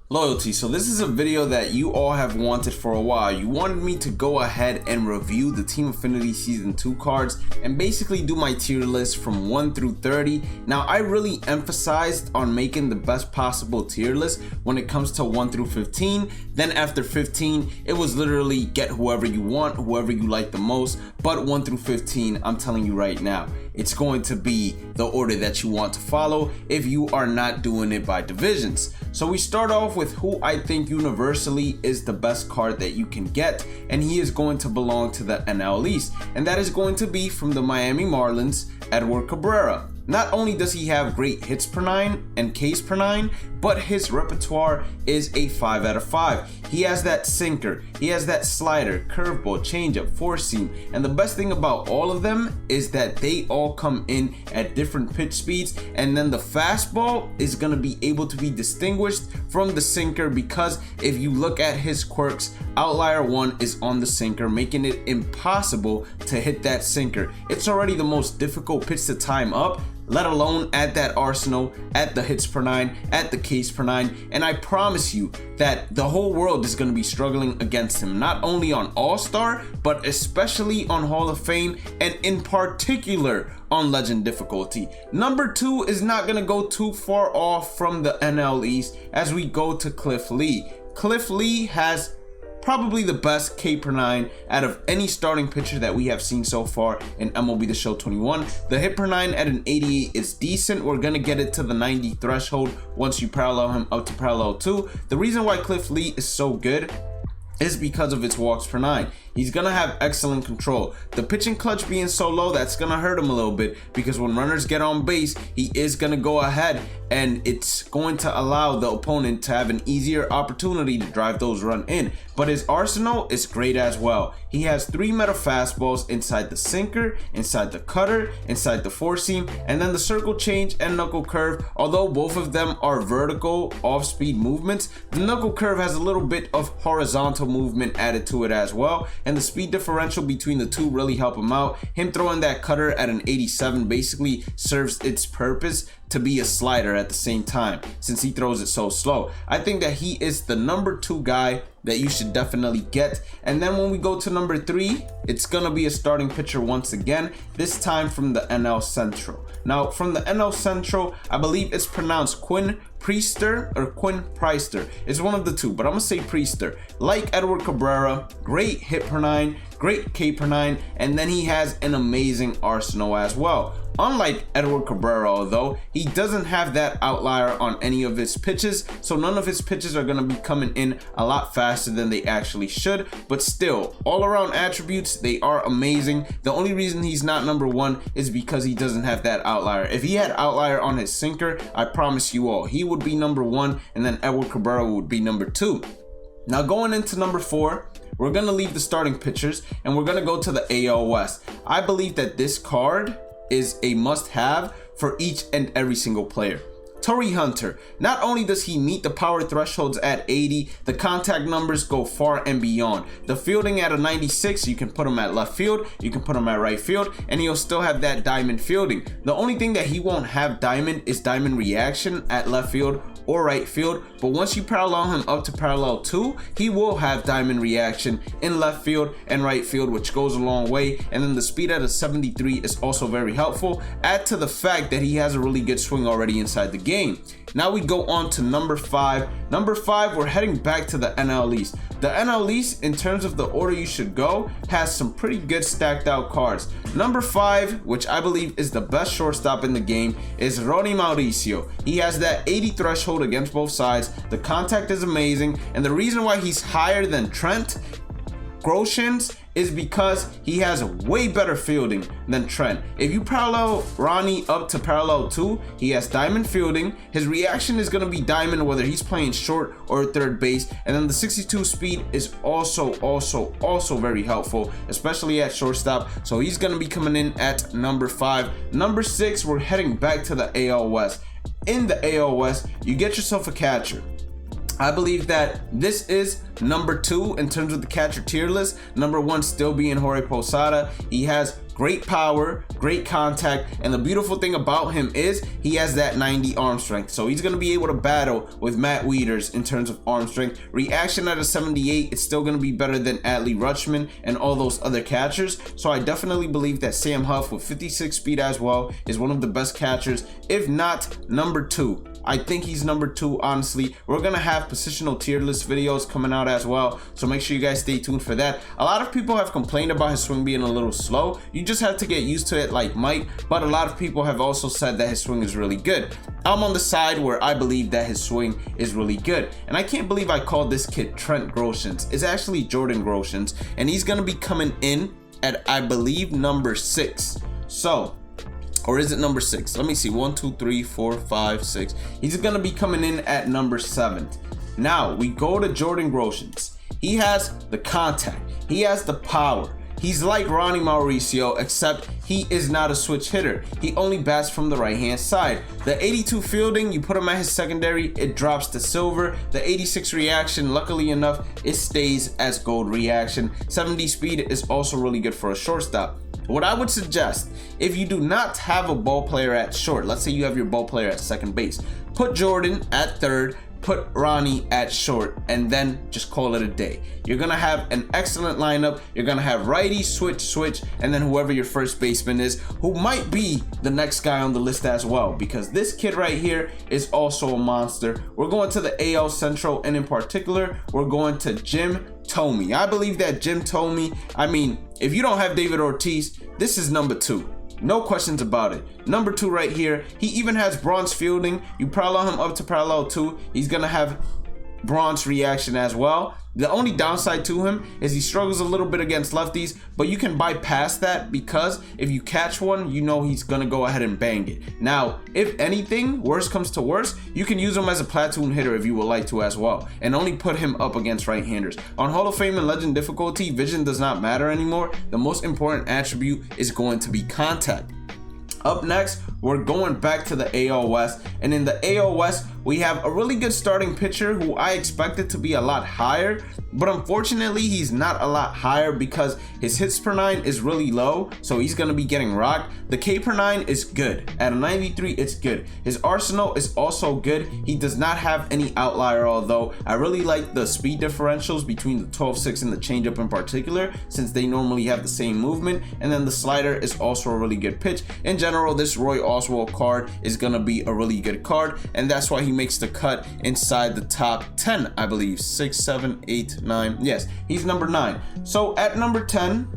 Loyalty. So this is a video that you all have wanted for a while. You wanted me to go ahead and review the Team Affinity Season 2 cards and basically do my tier list from 1 through 30. Now, I really emphasized on making the best possible tier list when it comes to 1 through 15. Then after 15, it was literally get whoever you want, whoever you like the most. But 1 through 15, I'm telling you right now, it's going to be the order that you want to follow if you are not doing it by divisions. So we start off with who I think universally is the best card that you can get, and he is going to belong to the NL East, and that is going to be from the Miami Marlins, Edgar Cabrera. Not only does he have great hits per 9 and Ks per 9, but his repertoire is a 5 out of 5. He has that sinker, he has that slider, curveball, changeup, four seam, and the best thing about all of them is that they all come in at different pitch speeds, and then the fastball is going to be able to be distinguished from the sinker, because if you look at his quirks, outlier 1 is on the sinker, making it impossible to hit that sinker. It's already the most difficult pitch to time up, let alone add that arsenal, at the hits per 9, at the Ks per 9, and I promise you that the whole world is going to be struggling against him, not only on All-Star, but especially on Hall of Fame, and in particular on Legend difficulty. Number 2 is not going to go too far off from the NL East as we go to Cliff Lee. Cliff Lee has probably the best K per 9 out of any starting pitcher that we have seen so far in MLB The Show 21. The hit per 9 at an 88 is decent. We're gonna get it to the 90 threshold once you parallel him up to parallel 2. The reason why Cliff Lee is so good is because of its walks per 9. He's gonna have excellent control. The pitching clutch being so low, that's gonna hurt him a little bit, because when runners get on base, he is gonna go ahead and it's going to allow the opponent to have an easier opportunity to drive those runs in. But his arsenal is great as well. He has 3 meta fastballs inside the sinker, inside the cutter, inside the four seam, and then the circle change and knuckle curve. Although both of them are vertical off-speed movements, the knuckle curve has a little bit of horizontal movement added to it as well, and the speed differential between the two really help him out. Him throwing that cutter at an 87 basically serves its purpose to be a slider at the same time, since he throws it so slow. I think that he is the number 2 guy that you should definitely get. And then when we go to number 3, it's gonna be a starting pitcher once again, this time from the NL Central. Now from the NL Central, I believe it's pronounced Gwynn Priester or Gwynn Priester. It's one of the two, but I'm gonna say Priester. Like Edgar Cabrera, great hit per 9, great K per 9, and then he has an amazing arsenal as well. Unlike Edgar Cabrera, though, he doesn't have that outlier on any of his pitches, so none of his pitches are going to be coming in a lot faster than they actually should. But still, all around attributes, they are amazing. The only reason he's not number 1 is because he doesn't have that outlier. If he had outlier on his sinker, I promise you all, he would be number 1, and then Edgar Cabrera would be number 2. Now going into number 4, we're going to leave the starting pitchers and we're going to go to the AL West. I believe that this card is a must-have for each and every single player. Tory Hunter, not only does he meet the power thresholds at 80, the contact numbers go far and beyond. The fielding at a 96, you can put him at left field, you can put him at right field, and he'll still have that diamond fielding. The only thing that he won't have diamond is diamond reaction at left field or right field, but once you parallel him up to parallel 2, he will have diamond reaction in left field and right field, which goes a long way. And then the speed at a 73 is also very helpful. Add to the fact that he has a really good swing already inside the game. Now we go on to number 5. Number 5, we're heading back to the NL East. The NL East, in terms of the order you should go, has some pretty good stacked out cards. Number 5, which I believe is the best shortstop in the game, is Ronnie Mauricio. He has that 80 threshold against both sides. The contact is amazing, and the reason why he's higher than Trent Groshans is because he has way better fielding than Trent. If you parallel Ronnie up to parallel 2, he has diamond fielding. His reaction is gonna be diamond whether he's playing short or third base. And then the 62 speed is also very helpful, especially at shortstop. So he's gonna be coming in at number 5. Number 6, we're heading back to the AL West. In the AL West, you get yourself a catcher. I believe that this is number 2 in terms of the catcher tier list. Number 1 still being Jorge Posada. He has great power, great contact, and the beautiful thing about him is he has that 90 arm strength. So he's going to be able to battle with Matt Wieters in terms of arm strength. Reaction at a 78, it's still going to be better than Adley Rutschman and all those other catchers. So I definitely believe that Sam Huff with 56 speed as well is one of the best catchers, if not number 2. I think he's number 2, honestly. We're gonna have positional tier list videos coming out as well, so make sure you guys stay tuned for that. A lot of people have complained about his swing being a little slow. You just have to get used to it like Mike, but a lot of people have also said that his swing is really good. I'm on the side where I believe that his swing is really good, and I can't believe I called this kid Trent Groshans. It's actually Jordan Groshans, and he's gonna be coming in at, I believe, number 6. So, or is it number 6? Let me see. 1, 2, 3, 4, 5, 6. He's gonna be coming in at number 7. Now we go to Jordan Groshans. He has the contact, he has the power. He's like Ronnie Mauricio, except he is not a switch hitter. He only bats from the right hand side. The 82 fielding, you put him at his secondary, it drops to silver. The 86 reaction, luckily enough, it stays as gold reaction. 70 speed is also really good for a shortstop. What I would suggest, if you do not have a ball player at short, let's say you have your ball player at second base, put Jordan at third, put Ronnie at short, and then just call it a day. You're gonna have an excellent lineup. You're gonna have righty, switch, and then whoever your first baseman is, who might be the next guy on the list as well, because this kid right here is also a monster. We're going to the AL Central, and in particular, we're going to Jim Thome. I believe that Jim Thome, I mean, if you don't have David Ortiz, this is number 2. No questions about it. Number 2 right here. He even has bronze fielding. You parallel him up to parallel 2. He's gonna have bronze reaction as well. The only downside to him is he struggles a little bit against lefties, but you can bypass that because if you catch one, you know he's gonna go ahead and bang it. Now, if anything, worse comes to worse, you can use him as a platoon hitter if you would like to as well, and only put him up against right-handers. On Hall of Fame and Legend difficulty, vision does not matter anymore. The most important attribute is going to be contact. Up next, we're going back to the AL West, and in the AL West, we have a really good starting pitcher who I expected to be a lot higher, but unfortunately he's not a lot higher because his hits per 9 is really low, so he's going to be getting rocked. The K per 9 is good. At a 93, it's good. His arsenal is also good. He does not have any outlier, although I really like the speed differentials between the 12-6 and the changeup in particular, since they normally have the same movement, and then the slider is also a really good pitch. In general, this Roy Oswalt card is going to be a really good card, and that's why he makes the cut inside the top 10, I believe. 6, 7, 8, 9. Yes, he's number 9. So at number 10,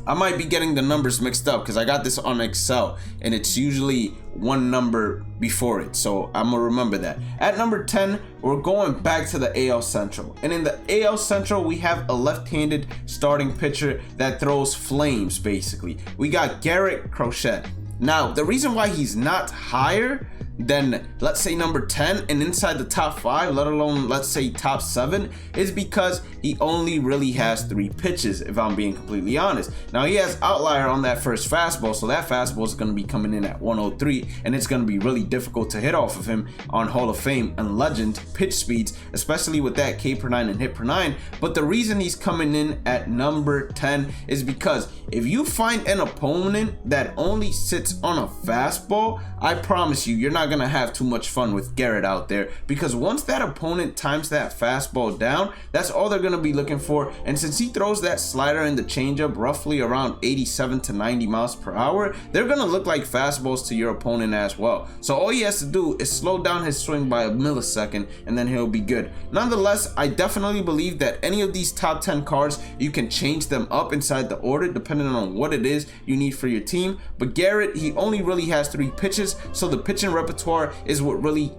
I might be getting the numbers mixed up because I got this on Excel and it's usually one number before it, so I'm gonna remember that. At number 10, we're going back to the AL Central, and in the AL Central we have a left-handed starting pitcher that throws flames. Basically, we got Garrett Crochet. Now, the reason why he's not higher than, let's say, number 10 and inside the top 5, let alone, let's say, top 7, is because he only really has 3 pitches, if I'm being completely honest. Now, he has outlier on that first fastball, so that fastball is going to be coming in at 103, and it's going to be really difficult to hit off of him on Hall of Fame and Legend pitch speeds, especially with that K per 9 and hit per 9. But the reason he's coming in at number 10 is because if you find an opponent that only sits on a fastball, I promise you, you're not gonna have too much fun with Garrett out there, because once that opponent times that fastball down, that's all they're gonna be looking for. And since he throws that slider and the changeup roughly around 87 to 90 miles per hour, they're gonna look like fastballs to your opponent as well. So all he has to do is slow down his swing by a millisecond and then he'll be good. Nonetheless, I definitely believe that any of these top 10 cards, you can change them up inside the order depending on what it is you need for your team. But Garrett, he only really has 3 pitches, so the pitching repertoire is what really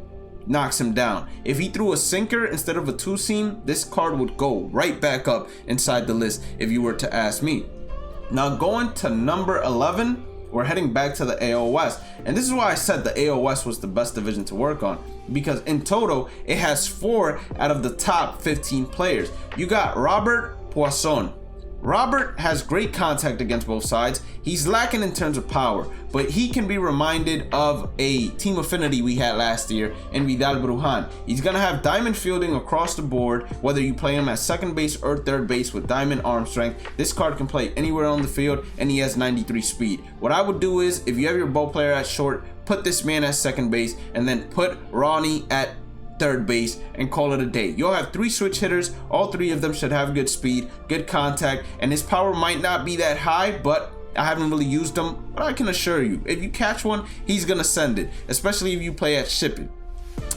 knocks him down. If he threw a sinker instead of a 2-seam, this card would go right back up inside the list if you were to ask me. Now going to number 11, we're heading back to the AL West, and this is why I said the AL West was the best division to work on, because in total it has 4 out of the top 15 players. You got Robert Poisson. Robert has great contact against both sides. He's lacking in terms of power, but he can be reminded of a team affinity we had last year in Vidal Brujan. He's gonna have diamond fielding across the board, whether you play him at second base or third base with diamond arm strength. This card can play anywhere on the field, and he has 93 speed. What I would do is, if you have your ball player at short, put this man at second base, and then put Ronnie at third base and call it a day. You'll have 3 switch hitters. All 3 of them should have good speed, good contact, and his power might not be that high, but I haven't really used him. But I can assure you, if you catch one, he's gonna send it, especially if you play at shipping.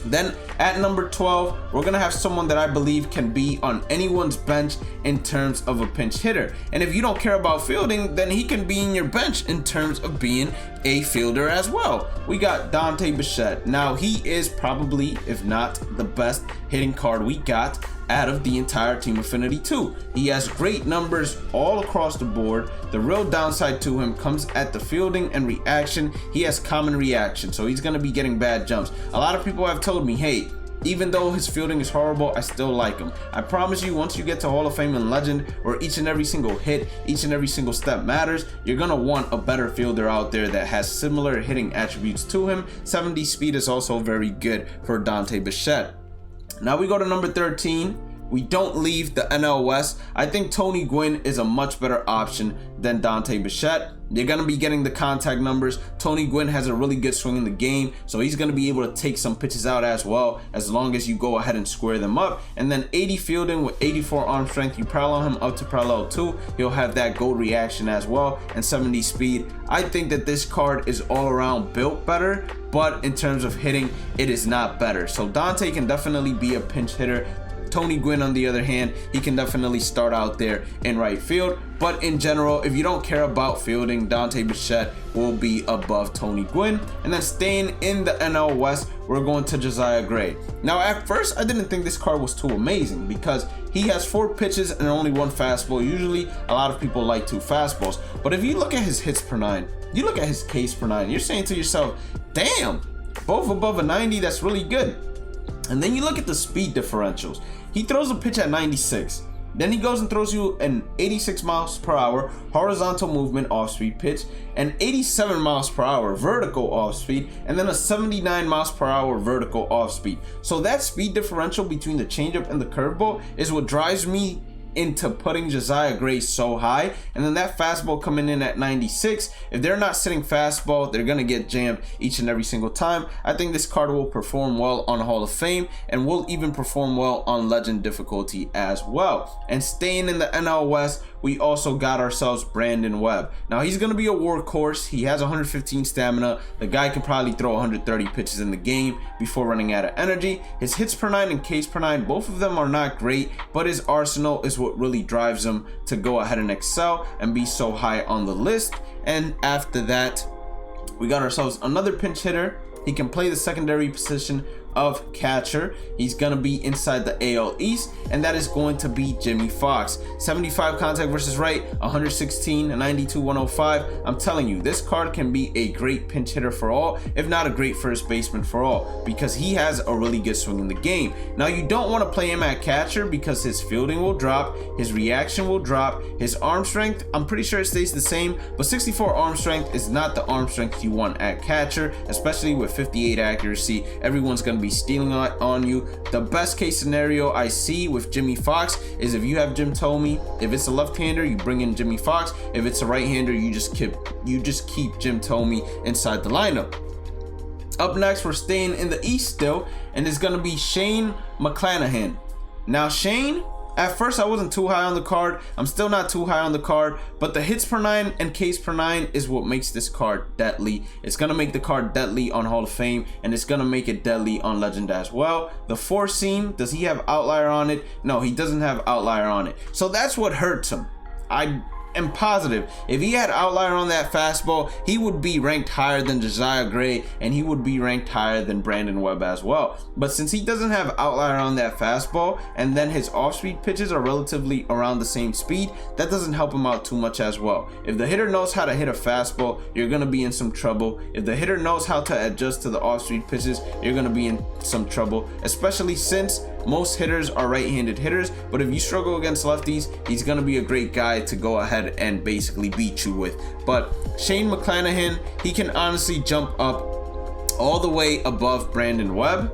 Then at number 12, we're gonna have someone that I believe can be on anyone's bench in terms of a pinch hitter. And if you don't care about fielding, then he can be in your bench in terms of being a fielder as well. We got Dante Bichette. Now he is probably, if not the best hitting card we got out of the entire Team Affinity 2. He has great numbers all across the board. The real downside to him comes at the fielding and reaction. He has common reaction, so he's gonna be getting bad jumps. A lot of people have told me, hey, even though his fielding is horrible, I still like him. I promise you, once you get to Hall of Fame and Legend, where each and every single hit, each and every single step matters, you're gonna want a better fielder out there that has similar hitting attributes to him. 70 speed is also very good for Dante Bichette. Now we go to number 13. We don't leave the NL West. I think Tony Gwynn is a much better option than Dante Bichette. You're going to be getting the contact numbers. Tony Gwynn has a really good swing in the game, so he's going to be able to take some pitches out as well, as long as you go ahead and square them up. And then 80 fielding with 84 arm strength. You parallel him up to parallel 2. He'll have that gold reaction as well, and 70 speed. I think that this card is all around built better, but in terms of hitting, it is not better. So Dante can definitely be a pinch hitter. Tony Gwynn, on the other hand, he can definitely start out there in right field. But in general, if you don't care about fielding, Dante Bichette will be above Tony Gwynn. And then staying in the NL West, we're going to Josiah Gray. Now, at first, I didn't think this card was too amazing because he has 4 pitches and only 1 fastball. Usually, a lot of people like 2 fastballs. But if you look at his hits per 9, you look at his Ks per 9, you're saying to yourself, damn, both above a 90, that's really good. And then you look at the speed differentials. He throws a pitch at 96. Then he goes and throws you an 86 miles per hour horizontal movement off-speed pitch, an 87 miles per hour vertical off-speed, and then a 79 miles per hour vertical off-speed. So that speed differential between the changeup and the curveball is what drives me into putting Josiah Gray so high. And then that fastball coming in at 96, if they're not sitting fastball, they're gonna get jammed each and every single time. I think this card will perform well on Hall of Fame and will even perform well on Legend difficulty as well. And staying in the NL West, we also got ourselves Brandon Webb. Now he's gonna be a workhorse. He has 115 stamina. The guy can probably throw 130 pitches in the game before running out of energy. His hits per 9 and Ks per 9, both of them are not great, but his arsenal is what really drives him to go ahead and excel and be so high on the list. And after that, we got ourselves another pinch hitter. He can play the secondary position of catcher. He's gonna be inside the AL East, and that is going to be Jimmy Fox. 75 contact versus right, 116, 92, 105. I'm telling you, this card can be a great pinch hitter for all, if not a great first baseman for all, because he has a really good swing in the game. Now you don't want to play him at catcher because his fielding will drop, his reaction will drop, his arm strength, I'm pretty sure it stays the same, but 64 arm strength is not the arm strength you want at catcher, especially with 58 accuracy. Everyone's gonna be stealing on you. The best case scenario I see with Jimmy Fox is if you have Jim Thome. If it's a left-hander, you bring in Jimmy Fox. If it's a right-hander, you just keep Jim Thome inside the lineup. Up next, we're staying in the East still, and it's gonna be Shane Mcclanahan. Now Shane, at first I wasn't too high on the card. I'm still not too high on the card, but the hits per 9 and Ks per 9 is what makes this card deadly. It's gonna make the card deadly on Hall of Fame, and it's gonna make it deadly on Legend as well. The 4-seam, does he have outlier on it? No, he doesn't have outlier on it. So that's what hurts him. I am positive if he had outlier on that fastball, he would be ranked higher than Josiah Gray, and he would be ranked higher than Brandon Webb as well. But since he doesn't have outlier on that fastball, and then his off-speed pitches are relatively around the same speed, that doesn't help him out too much as well. If the hitter knows how to hit a fastball, you're gonna be in some trouble. If the hitter knows how to adjust to the off-speed pitches, you're gonna be in some trouble, especially since most hitters are right-handed hitters, but if you struggle against lefties, he's gonna be a great guy to go ahead and basically beat you with. But Shane Mcclanahan, he can honestly jump up all the way above Brandon Webb,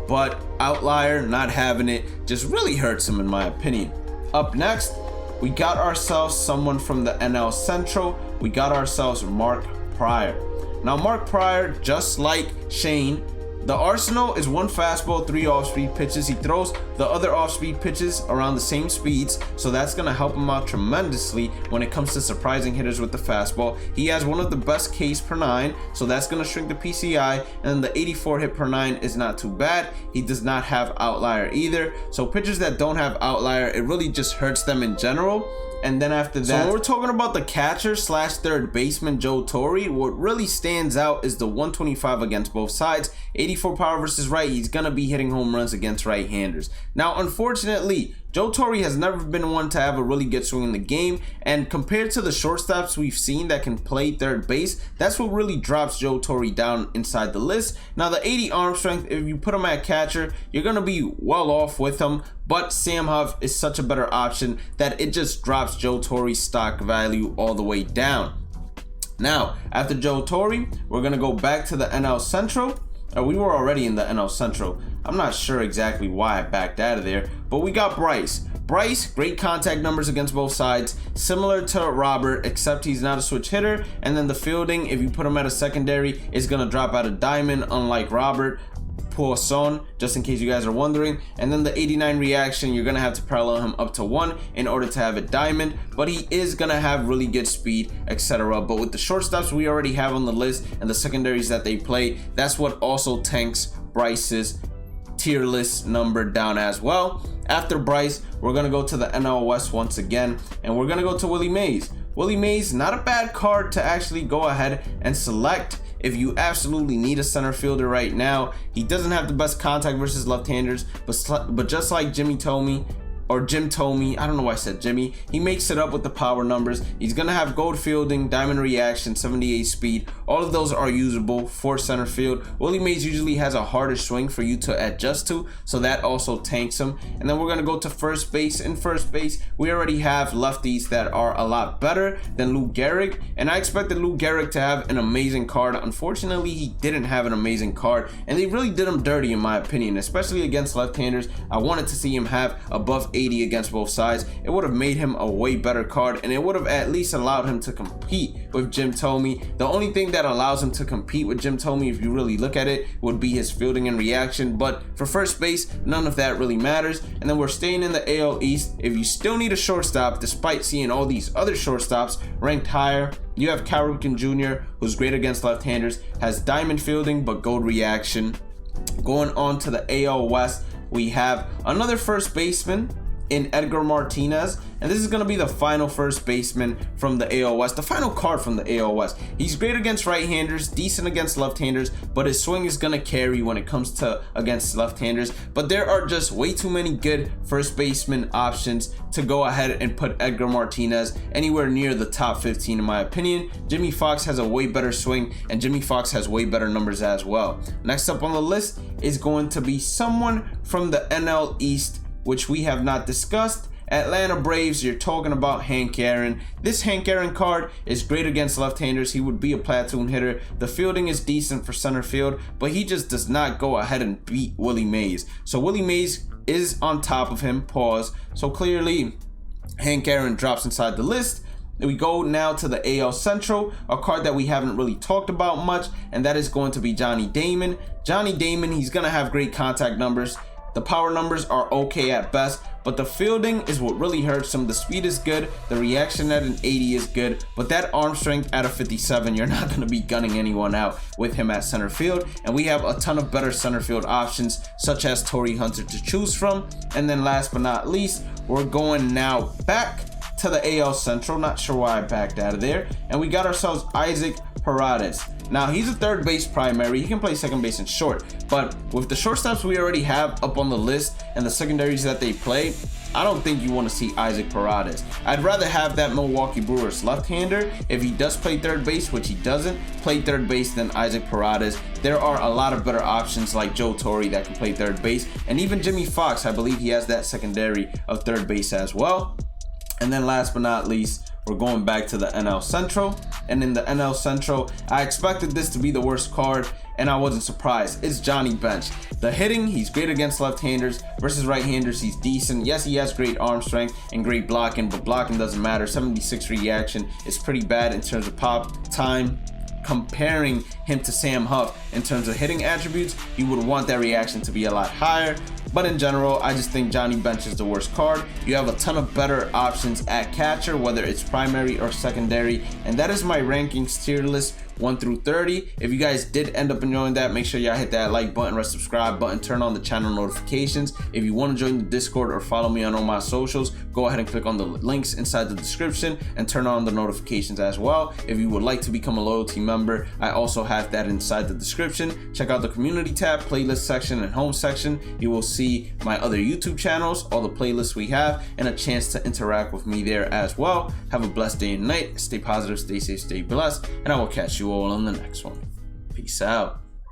but outlier not having it just really hurts him in my opinion. Up next, we got ourselves someone from the NL Central. We got ourselves Mark Pryor. Now Mark Pryor, just like Shane, the arsenal is 1 fastball, 3 off-speed pitches. He throws the other off-speed pitches around the same speeds, so that's going to help him out tremendously when it comes to surprising hitters with the fastball. He has one of the best Ks per 9, so that's going to shrink the PCI, and the 84 hit per 9 is not too bad. He does not have outlier either, so pitchers that don't have outlier, it really just hurts them in general. And then after that, so when we're talking about the catcher slash third baseman Joe Torre, what really stands out is the 125 against both sides, 84 power versus right. He's gonna be hitting home runs against right-handers. Now unfortunately, Joe Torre has never been one to have a really good swing in the game, and compared to the shortstops we've seen that can play third base, that's what really drops Joe Torre down inside the list. Now the 80 arm strength, if you put him at catcher, you're gonna be well off with him, but Sam Huff is such a better option that it just drops Joe Torre's stock value all the way down. Now after Joe Torre, we're gonna go back to the NL Central. We were already in the NL Central. I'm not sure exactly why I backed out of there, but we got Bryce. Bryce, great contact numbers against both sides, similar to Robert, except he's not a switch hitter. And then the fielding, if you put him at a secondary, is gonna drop out of diamond, unlike Robert. Poisson, just in case you guys are wondering. And then the 89 reaction, you're gonna have to parallel him up to 1 in order to have it diamond, but he is gonna have really good speed, etc. But with the shortstops we already have on the list and the secondaries that they play, that's what also tanks Bryce's tier list number down as well. After Bryce, we're gonna go to the NL West once again, and we're gonna go to Willie Mays. Willie Mays, not a bad card to actually go ahead and select if you absolutely need a center fielder right now. He doesn't have the best contact versus left-handers, but just like Jim Thome, I don't know why I said Jimmy, he makes it up with the power numbers. He's gonna have gold fielding, diamond reaction, 78 speed. All of those are usable for center field. Willie Mays usually has a harder swing for you to adjust to, so that also tanks him. And then we're gonna go to first base. In first base, we already have lefties that are a lot better than Lou Gehrig, and I expected Lou Gehrig to have an amazing card. Unfortunately, he didn't have an amazing card, and they really did him dirty in my opinion, especially against left-handers. I wanted to see him have above 80 against both sides. It would have made him a way better card, and it would have at least allowed him to compete with Jim Thome. The only thing that allows him to compete with Jim Thome, if you really look at it, would be his fielding and reaction, but for first base, none of that really matters. And then we're staying in the AL East. If you still need a shortstop, despite seeing all these other shortstops ranked higher, you have Rupen Jr, who's great against left-handers, has diamond fielding but gold reaction. Going on to the AL West, we have another first baseman in Edgar Martinez, and this is going to be the final first baseman from the AL West, the final card from the AL West. He's great against right-handers, decent against left-handers, but his swing is going to carry when it comes to against left-handers. But there are just way too many good first baseman options to go ahead and put Edgar Martinez anywhere near the top 15 in my opinion. Jimmy Fox has a way better swing, and Jimmy Fox has way better numbers as well. Next up on the list is going to be someone from the NL East, which we have not discussed. Atlanta Braves, you're talking about Hank Aaron. This Hank Aaron card is great against left-handers. He would be a platoon hitter. The fielding is decent for center field, but he just does not go ahead and beat Willie Mays. So Willie Mays is on top of him, pause. So clearly, Hank Aaron drops inside the list. We go now to the AL Central, a card that we haven't really talked about much, and that is going to be Johnny Damon. Johnny Damon, he's gonna have great contact numbers. The power numbers are okay at best, but the fielding is what really hurts him. The speed is good, the reaction at an 80 is good, but that arm strength at a 57, you're not going to be gunning anyone out with him at center field. And we have a ton of better center field options, such as Tory Hunter to choose from. And then last but not least, we're going now back to the AL Central. Not sure why I backed out of there. And we got ourselves Isaac Paradis. Now, he's a third base primary. He can play second base and short, but with the shortstops we already have up on the list and the secondaries that they play, I don't think you want to see Isaac Paradis. I'd rather have that Milwaukee Brewers left-hander, if he does play third base, which he doesn't, play third base than Isaac Paradis. There are a lot of better options like Joe Torre that can play third base, and even Jimmy Fox, I believe he has that secondary of third base as well. And then last but not least, we're going back to the NL Central, and in the NL Central, I expected this to be the worst card, and I wasn't surprised. It's Johnny Bench. The hitting, he's great against left-handers. Versus right-handers, he's decent. Yes, he has great arm strength and great blocking, but blocking doesn't matter. 76 reaction is pretty bad in terms of pop time. Comparing him to Sam Huff in terms of hitting attributes, you would want that reaction to be a lot higher. But in general, I just think Johnny Bench is the worst card. You have a ton of better options at catcher, whether it's primary or secondary. And that is my rankings tier list 1 through 30. If you guys did end up enjoying that, make sure y'all hit that like button, red subscribe button, turn on the channel notifications. If you want to join the Discord or follow me on all my socials, go ahead and click on the links inside the description and turn on the notifications as well. If you would like to become a loyalty member, I also have that inside the description. Check out the community tab, playlist section, and home section. You will see my other YouTube channels, all the playlists we have, and a chance to interact with me there as well. Have a blessed day and night. Stay positive, stay safe, stay blessed, and I will catch you all on the next one. Peace out.